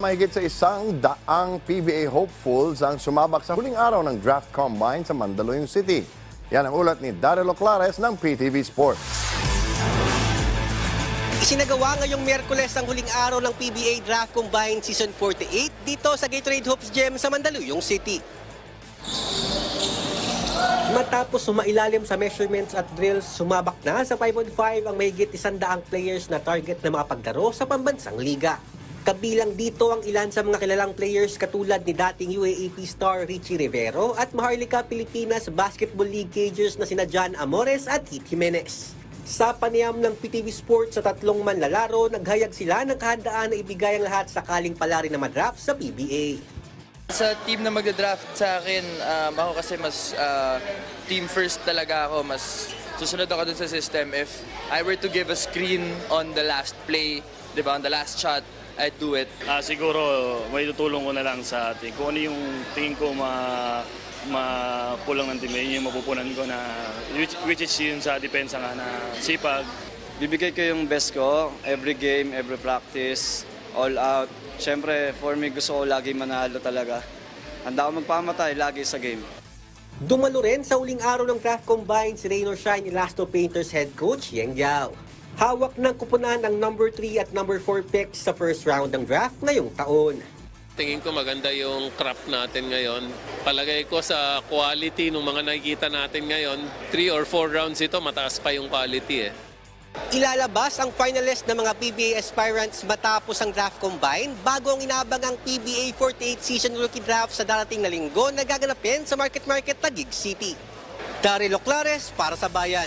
Mahigit sa 100 PBA hopefuls ang sumabak sa huling araw ng draft combine sa Mandaluyong City. Yan ang ulat ni Daryl Oclares ng PTV Sports. Isinagawa ngayong Miyerkules ang huling araw ng PBA Draft Combine Season 48 dito sa Gatorade Hopes Gym sa Mandaluyong City. Matapos sumailalim sa measurements at drills, sumabak na sa 5-on-5 ang mahigit 100 players na target na makapaglaro sa pambansang liga. Kabilang dito ang ilan sa mga kilalang players katulad ni dating UAAP star Richie Rivero at Maharlika Pilipinas Basketball League cagers na sina John Amores at Heath Jimenez. Sa panayam ng PTV Sports sa tatlong manlalaro, naghayag sila ng kahandaan na ibigay ang lahat sakaling pala rin na madraft sa PBA. Sa team na magda-draft sa akin, ako kasi mas team first talaga ako. Mas susunod ako dun sa system. If I were to give a screen on the last play, di ba, on the last shot, I'd do it. Siguro may tutulong ko na lang sa atin. Kung ano yung tingin ko makulang ng team, yun yung mapupunan ko na which is yun sa depensa nga na sipag. Bibigay ko yung best ko, every game, every practice, all out. Siyempre, for me, gusto ko lagi manalo talaga. Handa ako magpamatay lagi sa game. Dumalo rin sa uling araw ng draft combine si Rain or Shine Elasto Painters head coach Yeng Yao. Hawak ng kupunan ang number 3 at number 4 picks sa first round ng draft ngayong taon. Tingin ko maganda yung crop natin ngayon. Palagay ko sa quality ng mga nakikita natin ngayon, 3 or 4 rounds ito, mataas pa yung quality . Ilalabas ang finalist ng mga PBA aspirants matapos ang draft combine bago ang inabang ang PBA 48 season rookie draft sa darating na linggo na gaganapin sa Market Taguig City. Daryl Oclares para sa Bayan.